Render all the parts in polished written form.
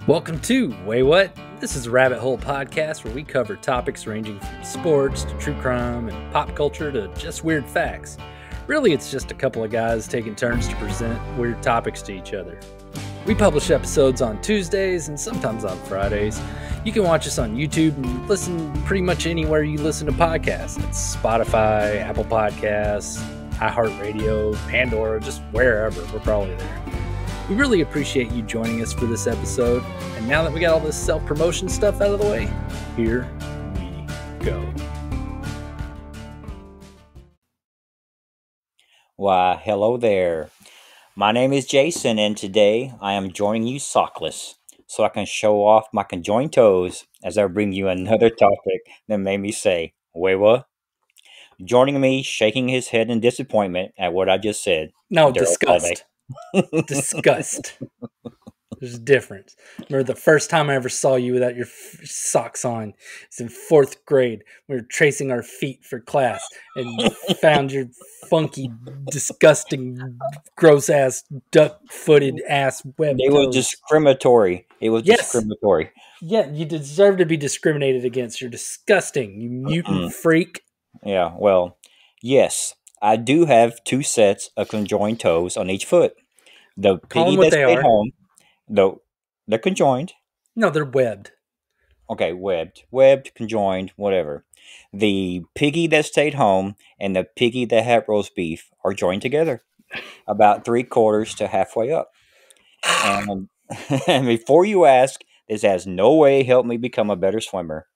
Welcome to Waywut. This is a rabbit hole podcast where we cover topics ranging from sports to true crime and pop culture to just weird facts. Really, it's just a couple of guys taking turns to present weird topics to each other. We publish episodes on Tuesdays and sometimes on Fridays. You can watch us on YouTube and listen pretty much anywhere you listen to podcasts. It's Spotify, Apple Podcasts, iHeartRadio, Pandora, just wherever. We're probably there. We really appreciate you joining us for this episode. And now that we got all this self-promotion stuff out of the way, here we go. Why, hello there. My name is Jason, and today I am joining you sockless, so I can show off my conjoined toes as I bring you another topic that made me say, "Wait, what?" Joining me, shaking his head in disappointment at what I just said. No, Darrell. disgust. Disgust. There's a difference. Remember the first time I ever saw you without your socks on? It's in 4th grade. We were tracing our feet for class and found your funky, disgusting, gross-ass, duck-footed ass web It was discriminatory. Discriminatory. Yeah, you deserve to be discriminated against. You're disgusting, you mutant freak. Yeah, well, yes. I do have 2 sets of conjoined toes on each foot. The piggy that stayed home, they're conjoined. No, they're webbed. Okay, webbed, conjoined, whatever. The piggy that stayed home and the piggy that had roast beef are joined together, about 3/4 to halfway up. And, and before you ask, this has no way helped me become a better swimmer.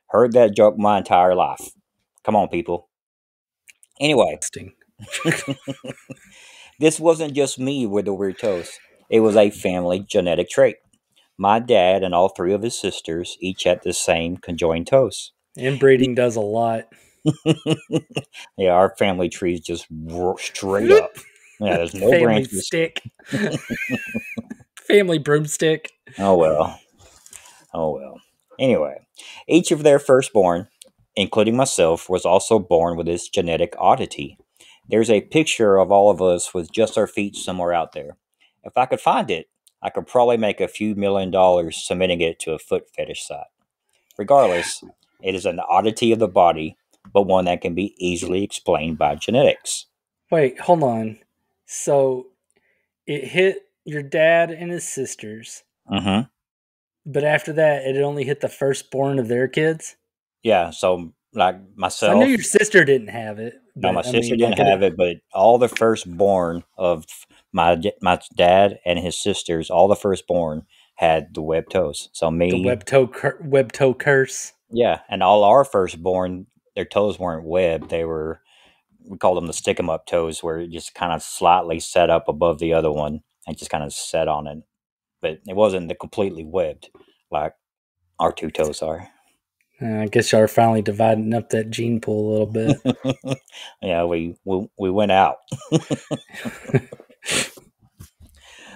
Heard that joke my entire life. Come on, people. Anyway, this wasn't just me with the weird toes. It was a family genetic trait. My dad and all 3 of his sisters each had the same conjoined toes. Inbreeding does a lot. Yeah, our family tree's just straight up. Yeah, there's no family branches. Stick. Family broomstick. Oh well. Anyway, each of their firstborn, including myself, was also born with this genetic oddity. There's a picture of all of us with just our feet somewhere out there. If I could find it, I could probably make a few $1 million submitting it to a foot fetish site. Regardless, it is an oddity of the body, but one that can be easily explained by genetics. Wait, hold on. So it hit your dad and his sisters. Mm-hmm. But after that, it only hit the firstborn of their kids? Yeah, so like myself. So I knew your sister didn't have it. No, my sister didn't have it, but all the firstborn of my dad and his sisters, all the firstborn had the webbed toes. So me, the web toe curse. Yeah, and all our firstborn, their toes weren't webbed. We called them the stick 'em up toes, where it just kind of slightly set up above the other one and just kind of set on it. But it wasn't completely webbed like our 2 toes are. I guess y'all are finally dividing up that gene pool a little bit. Yeah, we went out.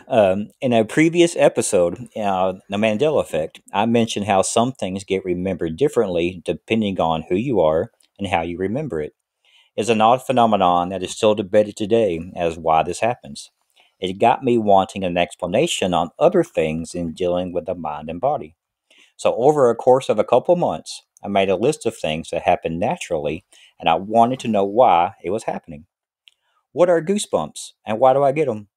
In a previous episode, The Mandela Effect, I mentioned how some things get remembered differently depending on who you are and how you remember it. It's an odd phenomenon that is still debated today as why this happens. It got me wanting an explanation on other things in dealing with the mind and body. So over a course of a couple months, I made a list of things that happened naturally, and I wanted to know why it was happening. What are goosebumps, and why do I get them?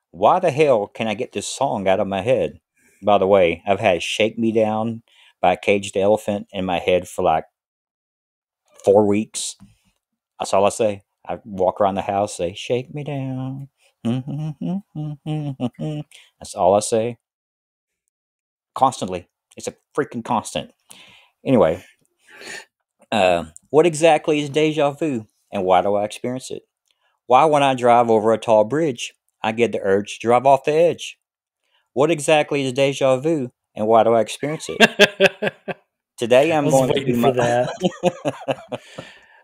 Why the hell can I get this song out of my head? By the way, I've had Shake Me Down by Caged Elephant in my head for like 4 weeks. That's all I say. I walk around the house, say, "Shake me down." That's all I say. Constantly. It's a freaking constant. Anyway, what exactly is déjà vu, and why do I experience it? Why, when I drive over a tall bridge, I get the urge to drive off the edge? What exactly is déjà vu, and why do I experience it? Today I'm going to do for that.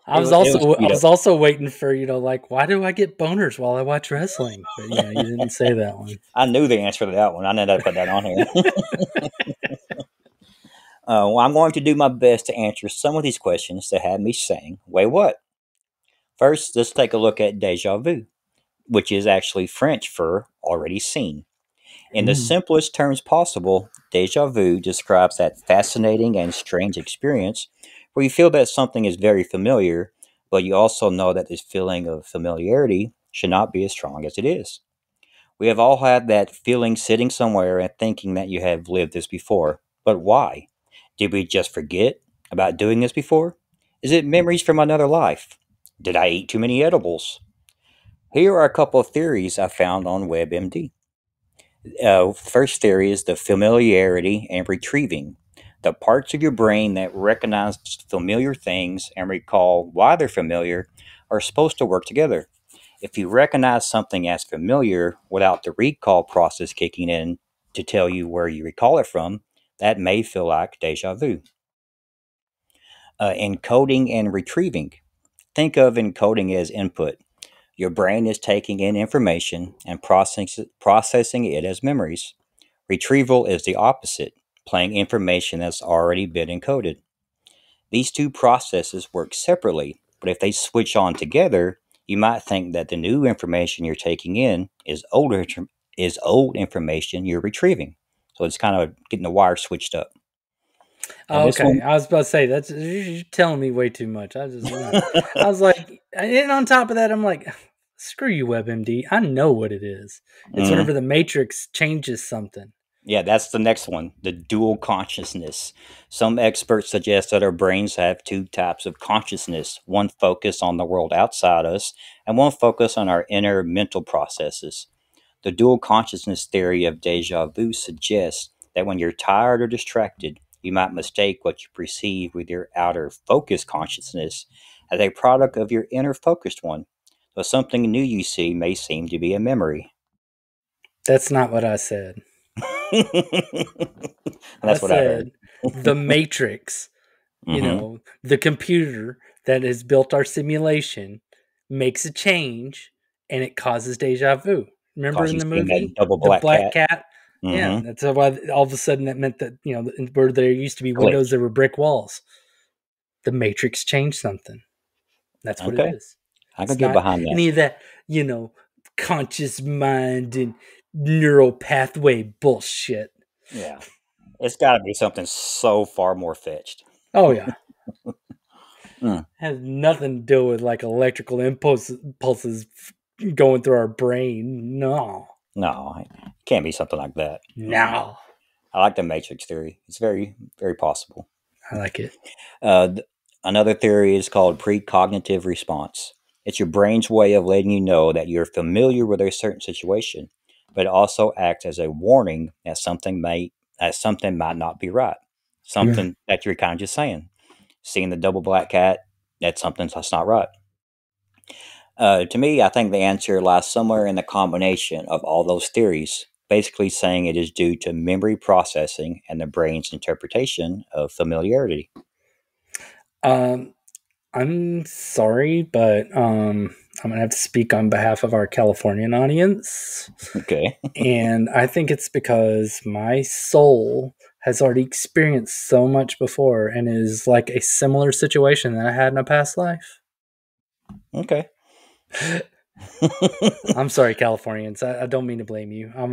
I was also waiting for, why do I get boners while I watch wrestling? But yeah, you didn't say that one. I knew the answer to that one. I never put that on here. Well, I'm going to do my best to answer some of these questions that had me saying, "Wait, what?" First, let's take a look at déjà vu, which is actually French for already seen. In the Mm. simplest terms possible, deja vu describes that fascinating and strange experience where you feel that something is very familiar, but you also know that this feeling of familiarity should not be as strong as it is. We have all had that feeling sitting somewhere and thinking that you have lived this before. But why? Did we just forget about doing this before? Is it memories from another life? Did I eat too many edibles? Here are a couple of theories I found on WebMD. First theory is the familiarity and retrieving. The parts of your brain that recognize familiar things and recall why they're familiar are supposed to work together. If you recognize something as familiar without the recall process kicking in to tell you where you recall it from, that may feel like deja vu. Encoding and retrieving. Think of encoding as input. Your brain is taking in information and processing it as memories. Retrieval is the opposite, playing information that's already been encoded. These two processes work separately, but if they switch on together, you might think that the new information you're taking in is old information you're retrieving. So it's kind of getting the wire switched up. And Oh, this okay, one, I was about to say you're telling me way too much. I was like, and on top of that, I'm like, screw you, WebMD. I know what it is. It's mm, whenever the Matrix changes something. yeah, that's the next one, the dual consciousness. Some experts suggest that our brains have two types of consciousness, one focused on the world outside us, and one focused on our inner mental processes. The dual consciousness theory of deja vu suggests that when you're tired or distracted, you might mistake what you perceive with your outer focused consciousness as a product of your inner focused one. So something new you see may seem to be a memory. That's not what I said. I That's what I heard. said the Matrix, Hmm. the computer that has built our simulation makes a change and it causes deja vu. Remember Cause in you the seen that movie, double the black black cat. cat? Yeah, Hmm. that's why all of a sudden that meant that, where there used to be windows, Glitch. there were brick walls. The Matrix changed something. That's what it Okay, is. I could It's get not behind that. any of that, conscious mind and neural pathway bullshit. Yeah, it's got to be something so far more fetched. Oh yeah. Mm. Has nothing to do with like electrical impulses going through our brain. No. No, it can't be something like that. Mm-mm. No. I like the matrix theory. It's very, very possible. I like it. Uh, th- Another theory is called precognitive response. It's your brain's way of letting you know that you're familiar with a certain situation, but it also acts as a warning that something might not be right. Right. Something that you're kind of just saying. Seeing the double black cat, that's something that's not right. To me, I think the answer lies somewhere in the combination of all those theories, basically saying it is due to memory processing and the brain's interpretation of familiarity. Um, I'm sorry, but I'm gonna have to speak on behalf of our Californian audience. Okay. And I think it's because my soul has already experienced so much before and is like a similar situation that I had in a past life. Okay. I'm sorry, Californians. I don't mean to blame you. I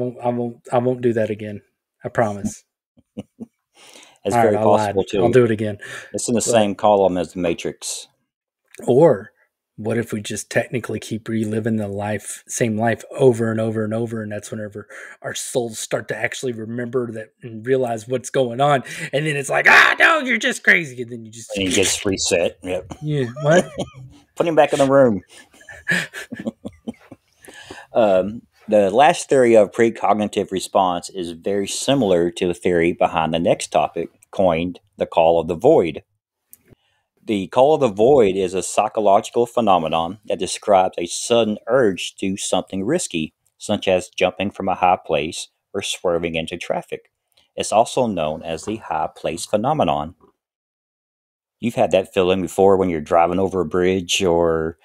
won't do that again. I promise. It's All right, very I lied. possible I'll too. do it again. It's in the But same column as the Matrix. or what if we just technically keep reliving the same life over and over and over, and that's whenever our souls start to actually remember that and realize what's going on, and then it's like, no, you're just crazy, and then you just And it gets reset. Yep. yeah, what? Put him back in the room. The last theory of precognitive response is very similar to the theory behind the next topic, coined the call of the void. The call of the void is a psychological phenomenon that describes a sudden urge to do something risky, such as jumping from a high place or swerving into traffic. It's also known as the high place phenomenon. You've had that feeling before when you're driving over a bridge or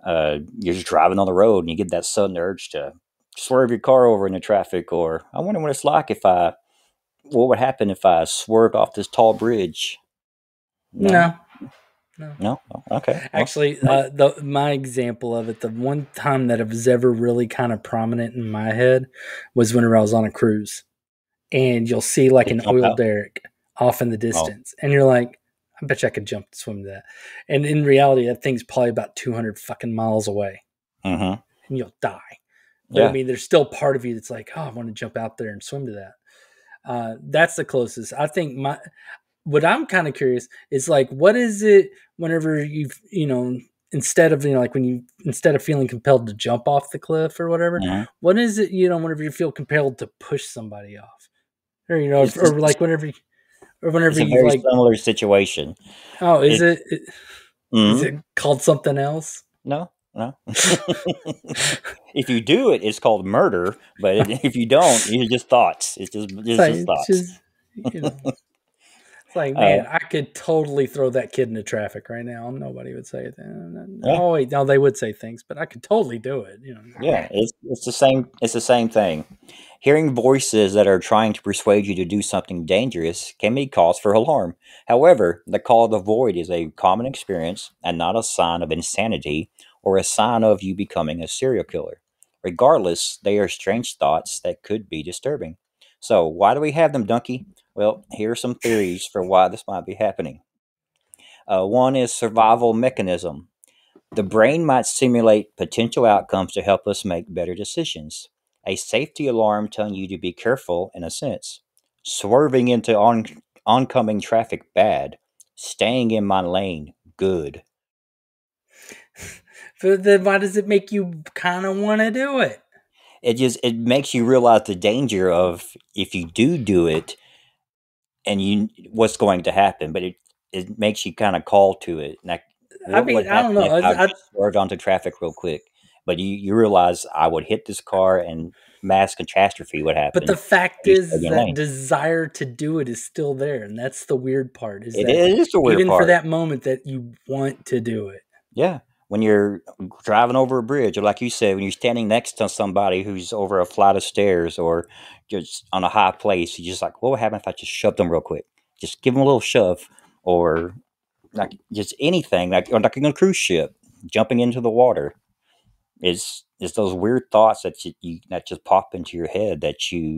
you're just driving on the road and you get that sudden urge to swerve your car over into traffic, or I wonder what it's like what would happen if I swerved off this tall bridge? No? No, No. No? Okay. Well, Actually, my example of it, the one time that it was ever really kind of prominent in my head was whenever I was on a cruise, and you'll see like just an jump oil out. derrick off in the Oh. distance, and you're like, I bet you I could jump and swim to that. And in reality, that thing's probably about 200 fucking miles away, Mm-hmm. and you'll die. But I Yeah. mean, there's still part of you that's like, oh, I want to jump out there and swim to that. That's the closest. I think what I'm kind of curious is like, what is it whenever instead of, like instead of feeling compelled to jump off the cliff or whatever, Mm-hmm. what is it, whenever you feel compelled to push somebody off or, It's, or it's, like whenever it's a you very like, similar situation. oh, It, is mhm. it called something else? No, no. If you do it, it's called murder. But if you don't, it's just thoughts. It's It's like, just it's thoughts. just, you know, it's like, Uh, man, I could totally throw that kid into traffic right now. Nobody would say it. yeah, Oh wait, no, they would say things, but I could totally do it. yeah. It's the same. It's the same thing. Hearing voices that are trying to persuade you to do something dangerous can be cause for alarm. However, the call to void is a common experience and not a sign of insanity or a sign of you becoming a serial killer. Regardless, they are strange thoughts that could be disturbing. So, why do we have them, Donkey? Well, here are some theories for why this might be happening. One is survival mechanism. The brain might simulate potential outcomes to help us make better decisions. A safety alarm telling you to be careful, in a sense. Swerving into oncoming traffic, bad. Staying in my lane, good. But then why does it make you kind of want to do it? It makes you realize the danger of if you do it and you what's going to happen, but it makes you kind of call to it. Like, I what would mean, I don't happen know. if I just swerved onto traffic real quick? But you realize I would hit this car and mass catastrophe would But happen. the fact You stay in is your that lane. desire to do it is still there, and that's the weird part. Is It that is the weird even for part. that moment that you want to do it? Yeah. When you're driving over a bridge, or like you said, when you're standing next to somebody who's over a flight of stairs or just on a high place, you're just like, what would happen if I just shoved them real quick? Just give them a little shove, or like just anything, or like on a cruise ship, jumping into the water. It's those weird thoughts that you that just pop into your head that Yeah.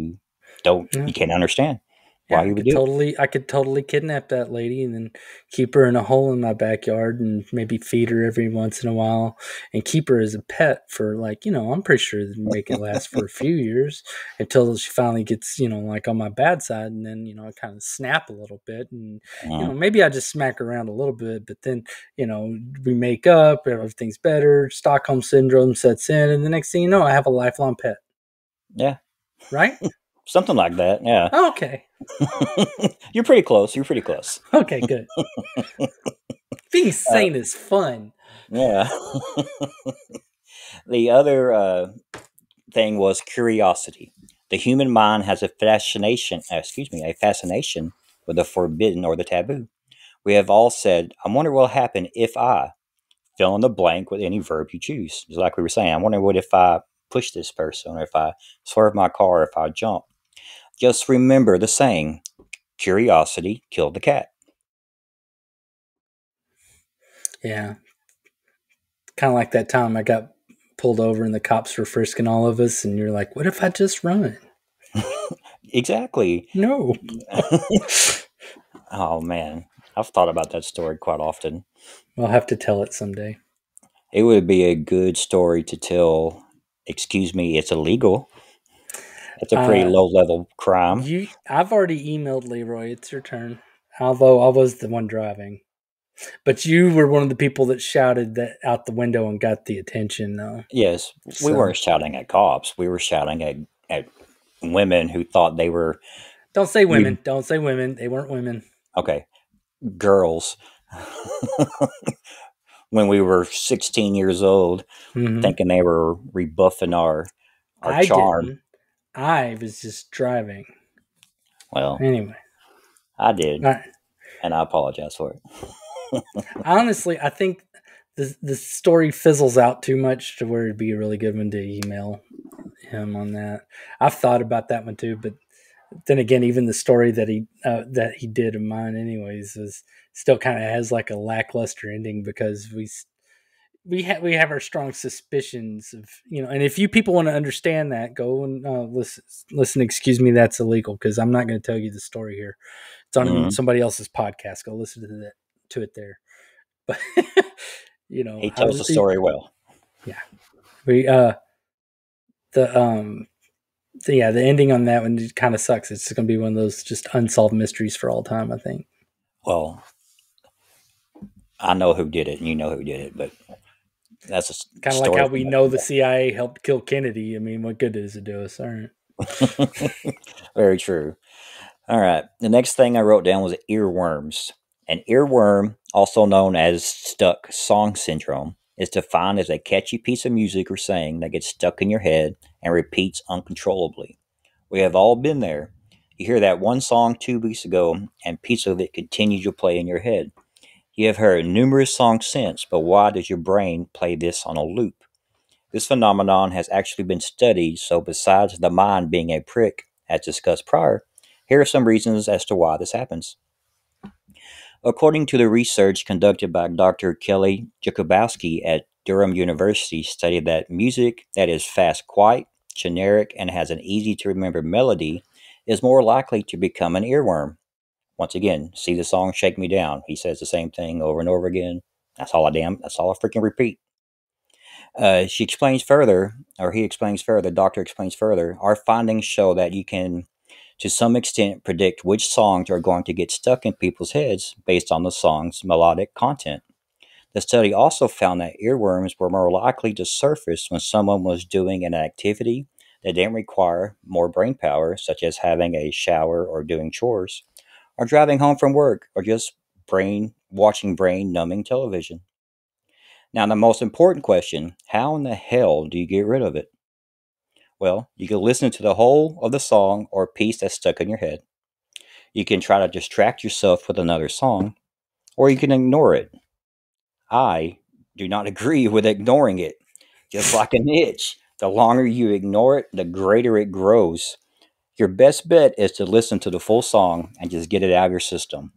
you can't understand why Yeah, you would do it. I could totally kidnap that lady and then keep her in a hole in my backyard and maybe feed her every once in a while and keep her as a pet for like, I'm pretty sure make it last for a few years until she finally gets, like on my bad side and then, I kind of snap a little bit and, Mhm. maybe I just smack her around a little bit, but then, we make up, everything's better, Stockholm syndrome sets in, and the next thing you know, I have a lifelong pet, Yeah, right? something like that. Yeah, Okay. you're pretty close. You're pretty close. Okay, good. Being Uh, sane is fun. yeah. The other thing was curiosity. The human mind has a fascination. A fascination with the forbidden or the taboo. We have all said, "I wonder what will happen if I." Fill in the blank with any verb you choose. Just like we were saying, I wonder what if I push this person, or if I swerve my car, or if I jump. Just remember the saying, curiosity killed the cat. Yeah. Kind of like that time I got pulled over and the cops were frisking all of us, and you're like, what if I just run? Exactly. No. Oh, man. I've thought about that story quite often. I'll have to tell it someday. It would be a good story to tell. Excuse me, it's illegal. It's a pretty Uh, low level crime. I've already emailed Leroy. It's your turn. Although I was the one driving, but you were one of the people that shouted that out the window and got the attention, though. Yes, we So weren't shouting at cops. We were shouting at women who thought they were. don't say You women. Don't say women. They weren't women. okay, girls. When we were 16 years old, Mm-hmm. thinking they were rebuffing our I charm. didn't. I was just driving. Well, Anyway, I did, I, and I apologize for it. honestly, I think the story fizzles out too much to where it'd be a really good one to email him on that. I've thought about that one too, but then again, even the story that he did of mine, anyways, is still kind of has like a lackluster ending because we have our strong suspicions of, and if you people want to understand that, go and listen. Excuse me, that's illegal because I'm not going to tell you the story here. It's on somebody else's podcast. Go listen to it there. But He tells the story well. Yeah, we the the ending on that one kind of sucks. It's going to be one of those just unsolved mysteries for all time, I think. Well, I know who did it, and you know who did it, but that's a kind of like how we know the CIA helped kill Kennedy. I mean, what good does it do us? All right. Very true. All right. The next thing I wrote down was earworms. An earworm, also known as stuck song syndrome, is defined as a catchy piece of music or saying that gets stuck in your head and repeats uncontrollably. We have all been there. You hear that one song 2 weeks ago, and pieces of it continue to play in your head. You have heard numerous songs since, but why does your brain play this on a loop? This phenomenon has actually been studied, so besides the mind being a prick, as discussed prior, here are some reasons as to why this happens. According to the research conducted by Dr. Kelly Jakubowski at Durham University, stated that music that is fast, quiet, generic, and has an easy-to-remember melody is more likely to become an earworm. Once again, see the song Shake Me Down. He says the same thing over and over again. That's all I freaking repeat. He explains further, the doctor explains further, our findings show that you can, to some extent, predict which songs are going to get stuck in people's heads based on the song's melodic content. The study also found that earworms were more likely to surface when someone was doing an activity that didn't require more brain power, such as having a shower or doing chores, or driving home from work, or just watching brain-numbing television. Now, the most important question, how in the hell do you get rid of it? Well, you can listen to the whole of the song or piece that's stuck in your head. You can try to distract yourself with another song, or you can ignore it. I do not agree with ignoring it. Just like an itch, the longer you ignore it, the greater it grows. Your best bet is to listen to the full song and just get it out of your system.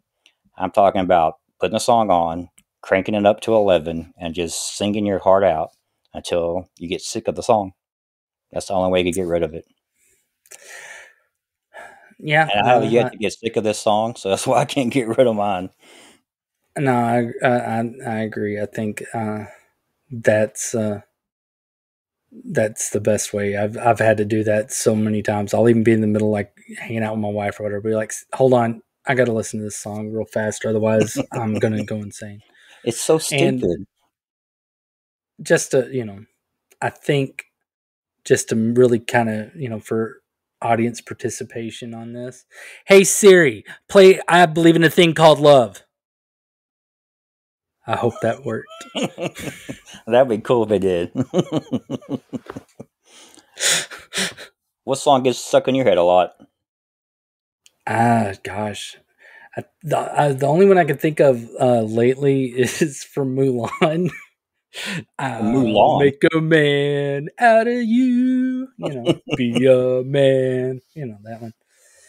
I'm talking about putting a song on, cranking it up to 11, and just singing your heart out until you get sick of the song. That's the only way you can get rid of it. Yeah. And I have yet to get sick of this song, so that's why I can't get rid of mine. No, I agree. I think that's the best way. I've had to do that so many times. I'll even be in the middle, like hanging out with my wife or whatever. Be like, hold on, I got to listen to this song real fast, otherwise I'm gonna go insane. It's so stupid. And just to, I think just to really kind of, for audience participation on this. Hey Siri, play I Believe in a Thing Called Love. I hope that worked. That'd be cool if it did. What song gets stuck in your head a lot? Gosh. The only one I can think of lately is from Mulan. I'll make a man out of you. Be a man. That one.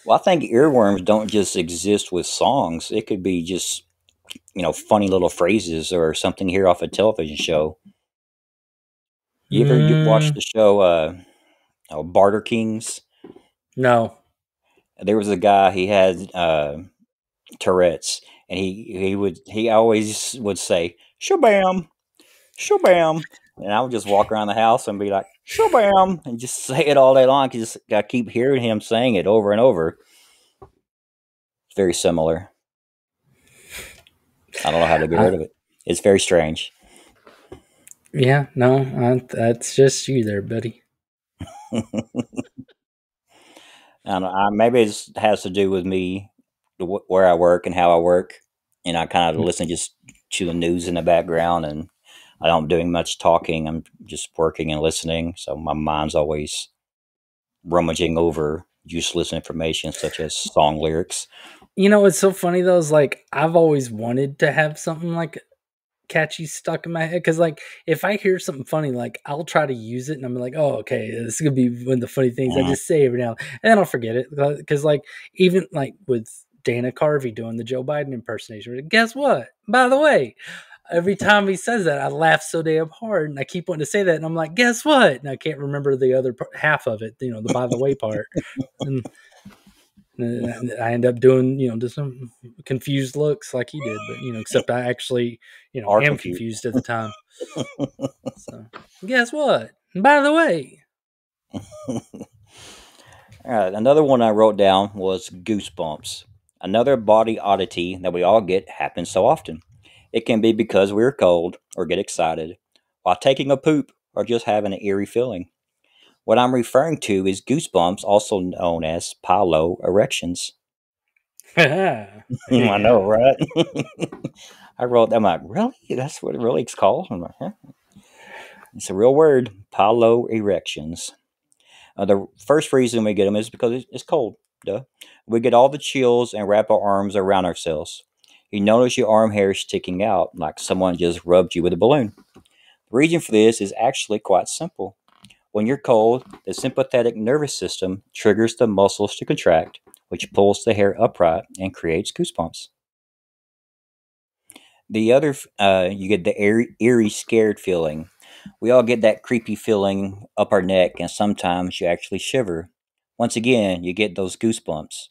Well, I think earworms don't just exist with songs. It could be just, funny little phrases or something here off a television show. You ever watch the show Barter Kings? No. There was a guy, he had Tourette's, and he always would say, "Shabam, shabam," and I would just walk around the house and be like, "Shabam," and just say it all day long. I keep hearing him saying it over and over. It's very similar. I don't know how to get rid of it. It's very strange. Yeah, no, that's just you there, buddy. Maybe it has to do with me, where I work and how I work, and I kind of listen just to the news in the background, and I don't doing much talking. I'm just working and listening, so my mind's always rummaging over useless information such as song lyrics. What's so funny though is like I've always wanted to have something like catchy stuck in my head because, like, if I hear something funny, like, I'll try to use it, and I'm like, oh, okay, this is gonna be one of the funny things I just say every now, and then I'll forget it because, like, even like with Dana Carvey doing the Joe Biden impersonation, guess what? By the way, every time he says that, I laugh so damn hard, and I keep wanting to say that, and I'm like, guess what? And I can't remember the other half of it, the by the way part, and I end up doing, just some confused looks like he did, but except I actually, am confused at the time. So guess what? And by the way, All right, another one I wrote down was goosebumps. Another body oddity that we all get happens so often. It can be because we're cold or get excited, while taking a poop or just having an eerie feeling. What I'm referring to is goosebumps, also known as pilo erections. yeah. I know, right? I wrote that. I'm like, really? That's what it really is called? I'm like, huh? It's a real word, pilo erections. The first reason we get them is because it's cold. Duh. We get all the chills and wrap our arms around ourselves. You notice your arm hair sticking out like someone just rubbed you with a balloon. The reason for this is actually quite simple. When you're cold, the sympathetic nervous system triggers the muscles to contract, which pulls the hair upright and creates goosebumps. The other, you get the eerie, scared feeling. We all get that creepy feeling up our neck, and sometimes you actually shiver. Once again, you get those goosebumps.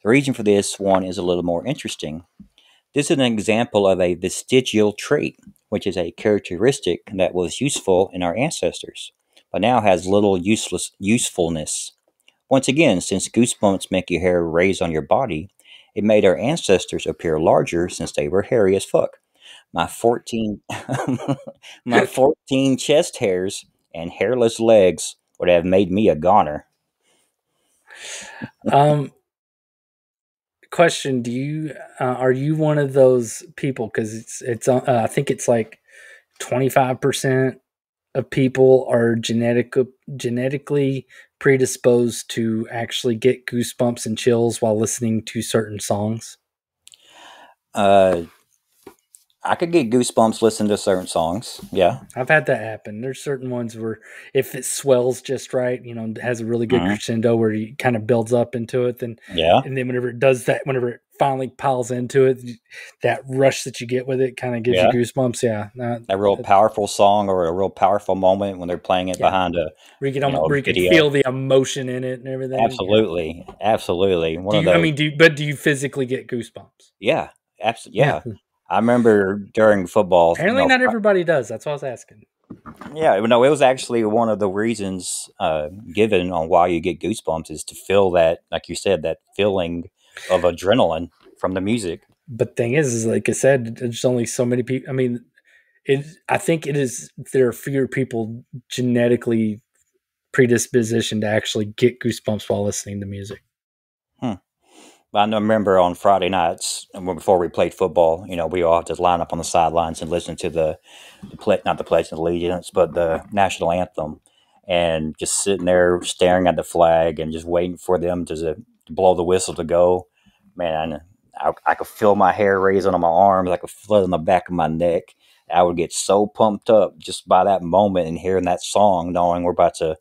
The reason for this one is a little more interesting. This is an example of a vestigial trait, which is a characteristic that was useful in our ancestors, but now has little usefulness. Once again, since goosebumps make your hair raise on your body, it made our ancestors appear larger since they were hairy as fuck. My 14 my 14 chest hairs and hairless legs would have made me a goner. Question: Do you are you one of those people? Because it's I think it's like 25% of people are genetically predisposed to actually get goosebumps and chills while listening to certain songs. Uh, I could get goosebumps listening to certain songs. Yeah. I've had that happen. There's certain ones where if it swells just right, has a really good crescendo where he kind of builds up into it, then Yeah. and then whenever it does that, whenever it finally piles into it, that rush that you get with it kind of gives you goosebumps. Yeah, a real powerful song or a real powerful moment when they're playing it behind a where you can feel the emotion in it and everything. Absolutely, absolutely. Do you physically get goosebumps? Yeah, absolutely. Yeah. I remember during football. Apparently, not everybody does. That's what I was asking. Yeah, no, it was actually one of the reasons given on why you get goosebumps is to feel that, like you said, that feeling of adrenaline from the music. But thing is like I said, there's only so many people. I mean, I think there are fewer people genetically predispositioned to actually get goosebumps while listening to music. I remember on Friday nights before we played football, we all have to line up on the sidelines and listen to not the Pledge of Allegiance, but the National Anthem, and just sitting there staring at the flag and just waiting for them to blow the whistle to go. Man, I could feel my hair raising on my arms. I could feel it on the back of my neck. I would get so pumped up just by that moment and hearing that song, knowing we're about to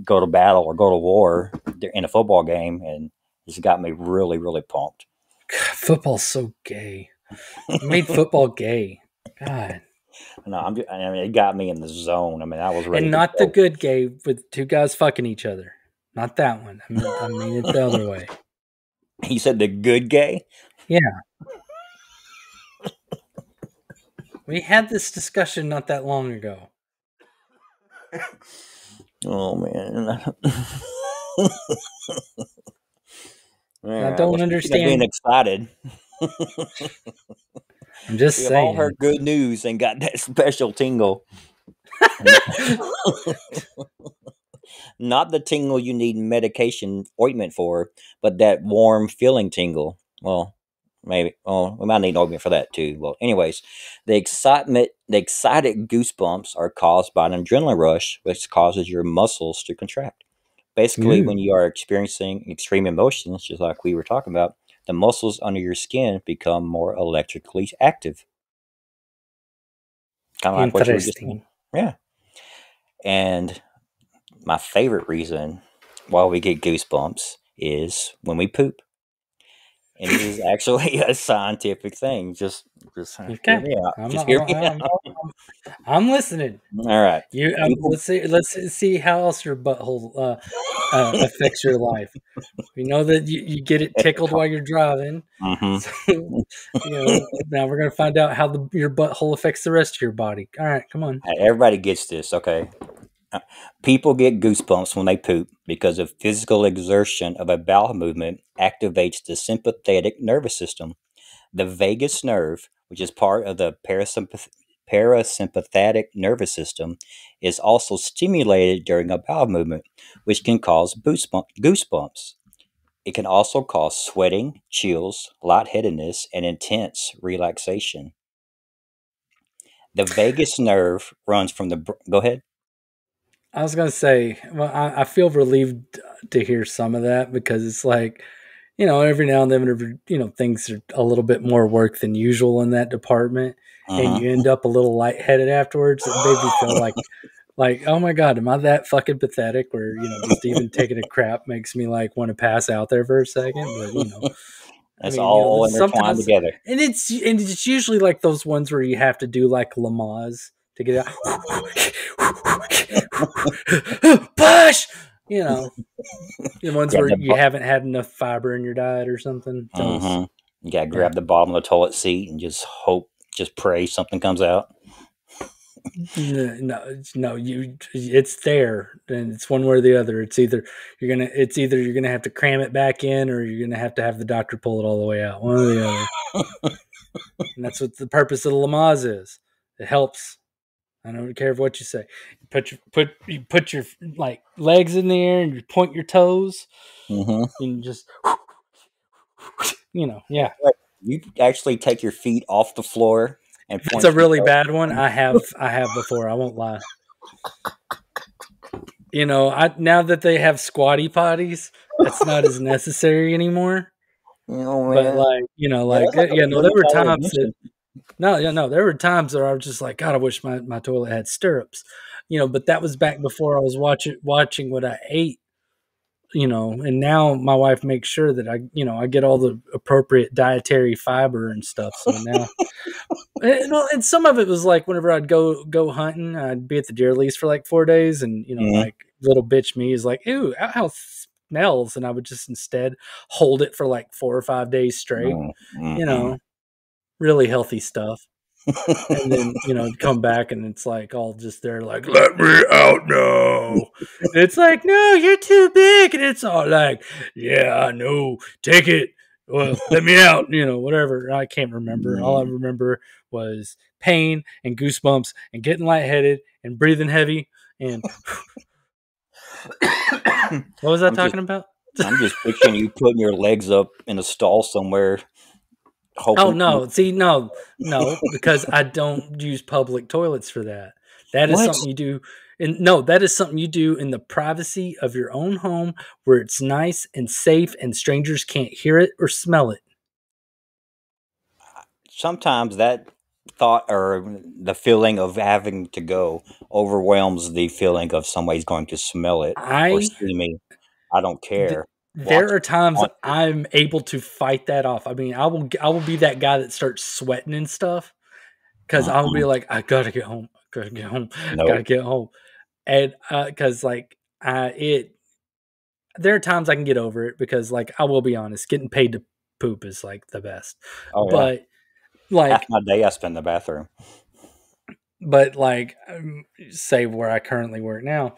go to battle or go to war in a football game, and it's got me really, really pumped. God, football's so gay. It made football gay. God. No, it got me in the zone. I was ready. And not the good gay with two guys fucking each other. Not that one. I mean it the other way. You said the good gay? Yeah. We had this discussion not that long ago. Oh, man. I don't understand. Being excited. I'm just saying. We've all heard good news and got that special tingle. Not the tingle you need medication ointment for, but that warm feeling tingle. Well, maybe. Oh, we might need ointment for that too. Well, anyways, the excited goosebumps are caused by an adrenaline rush, which causes your muscles to contract. Basically, when you are experiencing extreme emotions, just like we were talking about, the muscles under your skin become more electrically active. Kind of like what you were just saying. Interesting. Yeah. And my favorite reason why we get goosebumps is when we poop. And this is actually a scientific thing. Just hear Okay. me out. I'm, Just I'm, hear me I'm, out. I'm listening. All right. You People. let's see how else your butthole affects your life. We know that you get it tickled while you're driving. Mm-hmm. So, now we're gonna find out how your butthole affects the rest of your body. All right, come on. Everybody gets this, okay? People get goosebumps when they poop because of physical exertion of a bowel movement activates the sympathetic nervous system. The vagus nerve, which is part of the parasympathetic nervous system, is also stimulated during a bowel movement, which can cause goosebumps. It can also cause sweating, chills, lightheadedness, and intense relaxation. The vagus nerve runs from the. Go ahead. I was gonna say, well, I feel relieved to hear some of that because it's like, every now and then, whenever things are a little bit more work than usual in that department, and Uh-huh. you end up a little lightheaded afterwards, it made me feel like, oh my god, am I that fucking pathetic? Where just even taking a crap makes me like want to pass out there for a second, but I It's mean, all intertwined sometimes, together. and it's usually like those ones where you have to do like Lamaze to get out. Push, the ones Yeah, where you haven't had enough fiber in your diet or something. Those, You gotta yeah. grab the bottom of the toilet seat and just hope, just pray something comes out. No, it's there, and it's one way or the other. It's either you're gonna have to cram it back in, or you're gonna have the doctor pull it all the way out. One or the other, and that's what the purpose of the Lamaze is. It helps. I don't care what you say. You put your like legs in the air and you point your toes Mm-hmm. and just yeah. You actually take your feet off the floor and If it's point a your really toes. bad one, I have before. I won't lie. I now that they have squatty potties, that's not as necessary anymore. Oh But man, yeah, that's like a there were $1 million times that invention. no, yeah, no, there were times where I was just like, God, I wish my toilet had stirrups. But that was back before I was watching what I ate. And now my wife makes sure that I get all the appropriate dietary fiber and stuff. So now, and some of it was like whenever I'd go hunting, I'd be at the deer lease for like 4 days, and Mm-hmm. like little bitch me is like, ew, how smells, and I would just instead hold it for like 4 or 5 days straight. You Mm-hmm. know, really healthy stuff. And then, come back and it's like all just there, like, let me out now. It's like, no, you're too big. And it's all like, yeah, I know. Take it. Well, let me out, whatever. I can't remember. All I remember was pain and goosebumps and getting lightheaded and breathing heavy. And what was I I'm just, talking about? I'm just picturing you putting your legs up in a stall somewhere, Oh hoping. no! See, no, because I don't use public toilets for that. That is What? something you do, and no, that is something you do in the privacy of your own home, where it's nice and safe, and strangers can't hear it or smell it. Sometimes that thought or the feeling of having to go overwhelms the feeling of somebody's going to smell it or I see me. I don't th- care. there Watch. are times Watch it. I'm able to fight that off. I mean, I will be that guy that starts sweating and stuff because I'll be Mm-mm. like, I gotta get home, gotta get home, gotta Nope. get home, and because like it there are times I can get over it because, like, I will be honest, getting paid to poop is like the best. Oh yeah. But Half like, my day I spend in the bathroom. say where I currently work now,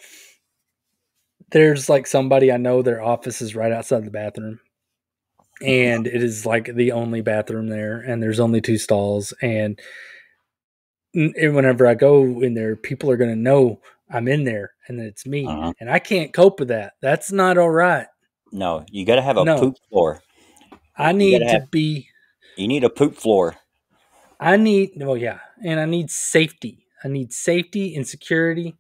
there's like somebody I know, their office is right outside the bathroom, and it is like the only bathroom there, and there's only two stalls, and whenever I go in there, people are gonna know I'm in there and that it's me, Uh-huh. and I can't cope with that. That's not all right. No, you got to have a No, poop floor. I You got need to to have. be You need a poop floor. well, yeah, and I need safety. I need safety and security.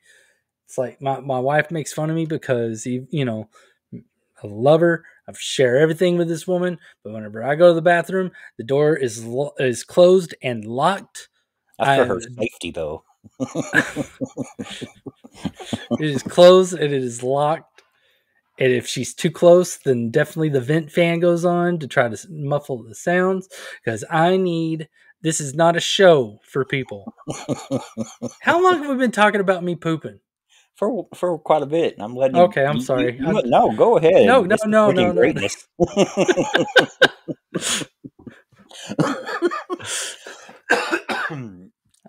It's like my wife makes fun of me because I love her. I share everything with this woman, but whenever I go to the bathroom, the door is closed and locked. That's for I her safety, though. It is closed and it is locked. And if she's too close, then definitely the vent fan goes on to try to muffle the sounds. Because this is not a show for people. How long have we been talking about me pooping? For quite a bit. I'm letting you. Okay, I'm sorry. No, go ahead. No. This is freaking greatness.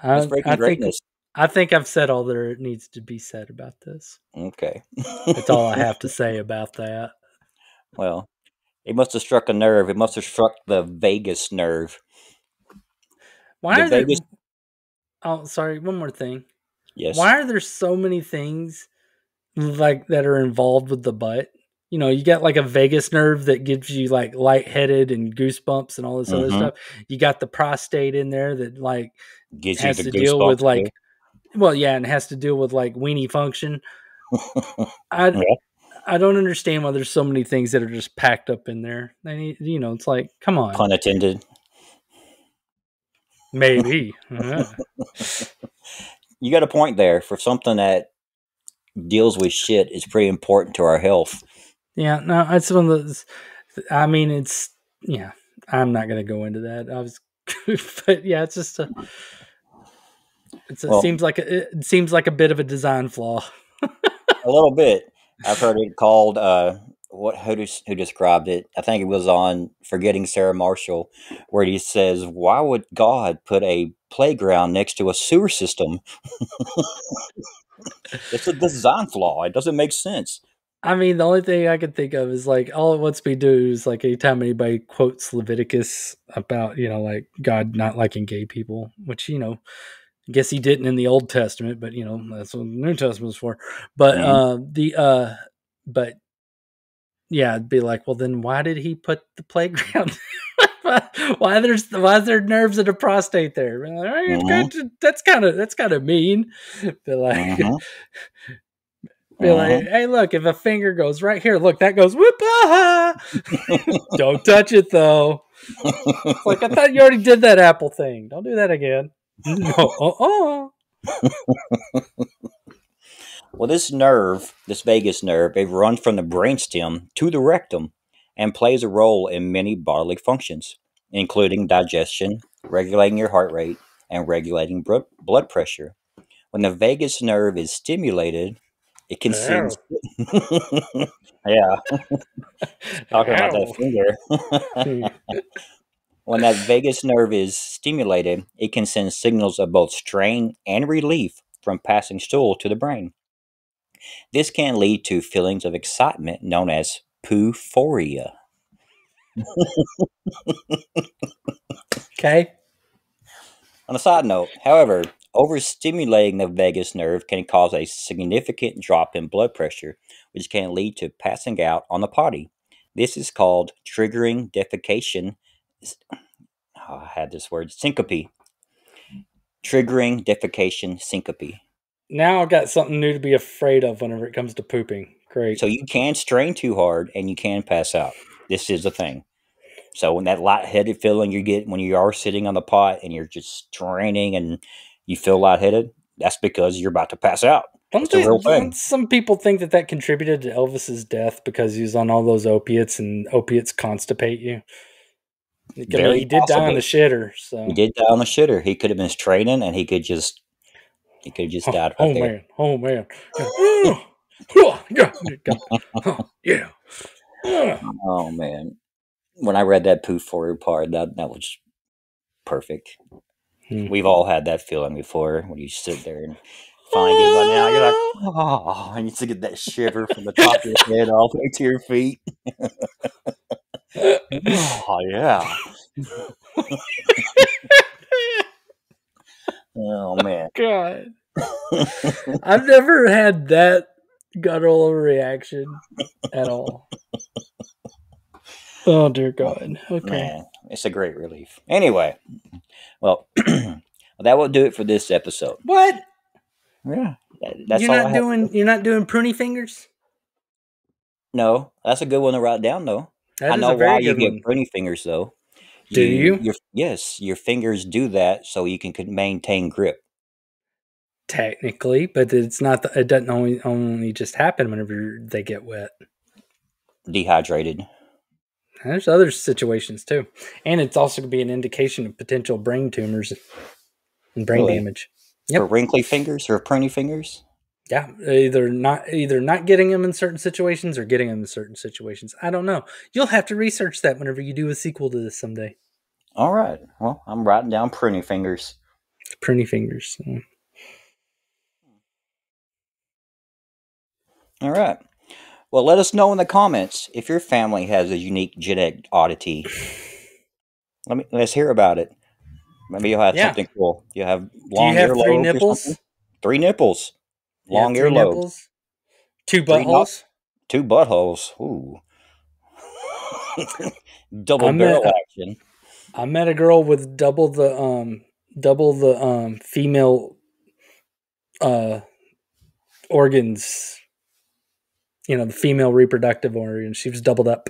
It's freaking greatness. I think I've said all there needs to be said about this. Okay. That's all I have to say about that. Well, it must have struck a nerve. It must have struck the vagus nerve. Why are there? Oh, sorry. One more thing. Yes. Why are there so many things like that are involved with the butt? You know, you got like a vagus nerve that gives you like lightheaded and goosebumps and all this other stuff. You got the prostate in there that like gives has you the to deal with like, too. Well, yeah, and has to deal with like weenie function. I don't understand why there's so many things that are just packed up in there. They need, you know, it's like, come on. Pun intended. Maybe. You got a point there. For something that deals with shit is pretty important to our health. Yeah, no, it's one of those. I mean, it's I'm not going to go into that. But yeah, it's just it seems like a bit of a design flaw. A little bit. I've heard it called. Who described it? I think it was on Forgetting Sarah Marshall, where he says, "Why would God put a playground next to a sewer system?" It's a design flaw. It doesn't make sense. I mean, the only thing I can think of is like all it lets me do is like anytime anybody quotes Leviticus about, you know, like God not liking gay people, which, you know, I guess he didn't in the Old Testament, but you know, that's what the New Testament's for. But but yeah, it'd be like, well then why did he put the playground? why is there nerves in the prostate there? Like, that's kind of mean. But like be like, hey, look, if a finger goes right here, look, that goes whoop, Don't touch it though. It's like, I thought you already did that apple thing. Don't do that again. No. Well, this vagus nerve, it runs from the brainstem to the rectum and plays a role in many bodily functions, including digestion, regulating your heart rate, and regulating blood pressure. When the vagus nerve is stimulated, it can send. Yeah. Talking about that finger. When that vagus nerve is stimulated, it can send signals of both strain and relief from passing stool to the brain. This can lead to feelings of excitement known as poo-phoria. Okay. On a side note, however, overstimulating the vagus nerve can cause a significant drop in blood pressure, which can lead to passing out on the potty. This is called triggering defecation. I had this word, syncope. Triggering defecation syncope. Now I've got something new to be afraid of whenever it comes to pooping. Great. So you can strain too hard and you can pass out. This is the thing. So when that lightheaded feeling you get when you are sitting on the pot and you're just straining and you feel lightheaded, that's because you're about to pass out. It's a real thing. Some people think that contributed to Elvis's death because he was on all those opiates and opiates constipate you. He did die on the shitter. So he did die on the shitter. He could have been straining and he could just died right there. Oh man. Yeah. Oh man. When I read that poo-phoria part, that was perfect. We've all had that feeling before when you sit there and finally get one out. You're like, oh, and you to get that shiver from the top of your head all the way to your feet. Oh yeah. Oh man. God. I've never had that guttural reaction at all. Oh dear God. Okay. Man, it's a great relief. Anyway, well, that will do it for this episode. What? Yeah. That's You're not doing pruny fingers? No, that's a good one to write down though. I know why you get pruny fingers though. Do you? Yes, your fingers do that so you can maintain grip. Technically, but it's not. It doesn't only just happen whenever they get wet. Dehydrated. There's other situations too, and it's also going to be an indication of potential brain tumors and brain damage. For wrinkly fingers or pruny fingers. Yeah, either not getting them in certain situations or getting them in certain situations. I don't know. You'll have to research that whenever you do a sequel to this someday. All right. Well, I'm writing down pruny fingers. Pruny fingers. All right. Well, let us know in the comments if your family has a unique genetic oddity. Let's hear about it. Maybe you'll have something cool. You have long earlobes. 3 nipples? 3 nipples. Long earlobes. 2 buttholes. 2 buttholes. Ooh. Double barrel action. I met a girl with double the female organs. You know, the female reproductive organ. She was doubled up.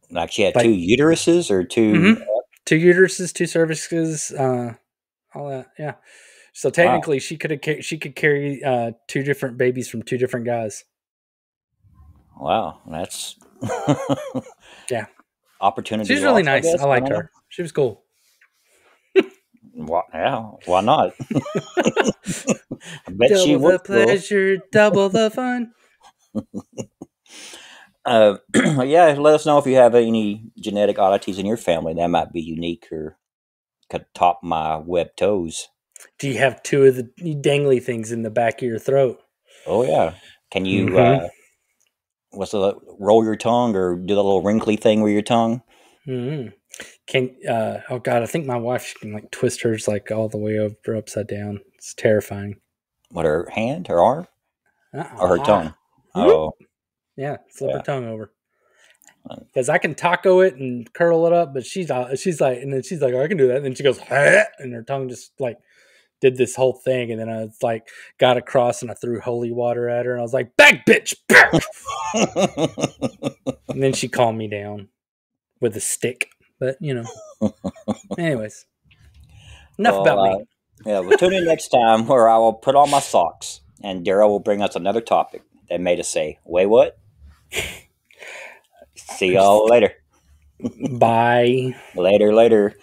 Like she had 2 uteruses or 2... Mm-hmm. 2 uteruses, 2 cervixes, all that. Yeah. So technically, she could carry 2 different babies from 2 different guys. Wow, that's opportunity. She's really nice. I liked her. She was cool. Why not? I bet double she was the pleasure, double the fun. Let us know if you have any genetic oddities in your family that might be unique or could top my web toes. Do you have 2 of the dangly things in the back of your throat? Oh yeah. Can you roll your tongue or do the little wrinkly thing with your tongue? Mm-hmm. Oh god, I think my wife can like twist hers like all the way over upside down. It's terrifying. What, her hand, her arm, or her tongue? Oh, yeah, flip her tongue over. Because I can taco it and curl it up, but she's like, and then she's like, oh, I can do that. And then she goes, and her tongue just like did this whole thing, and then I was like, got across and I threw holy water at her, and I was like, back, bitch, back. And then she calmed me down with a stick. But you know, anyways, enough about me. We'll tune in next time where I will put on my socks and Darrell will bring us another topic that made us say, Waywut. See y'all later. Bye. Later.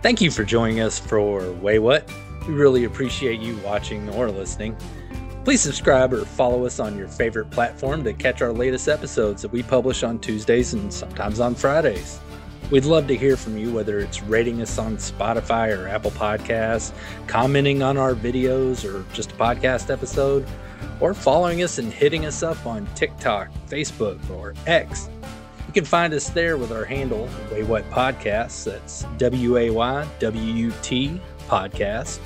Thank you for joining us for Waywut. We really appreciate you watching or listening. Please subscribe or follow us on your favorite platform to catch our latest episodes that we publish on Tuesdays and sometimes on Fridays. We'd love to hear from you, whether it's rating us on Spotify or Apple Podcasts, commenting on our videos or just a podcast episode, or following us and hitting us up on TikTok, Facebook, or X. You can find us there with our handle, Waywut Podcasts. That's WAYWUT Podcast.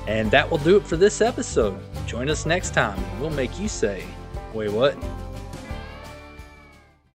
And that will do it for this episode. Join us next time. We'll make you say, Waywut.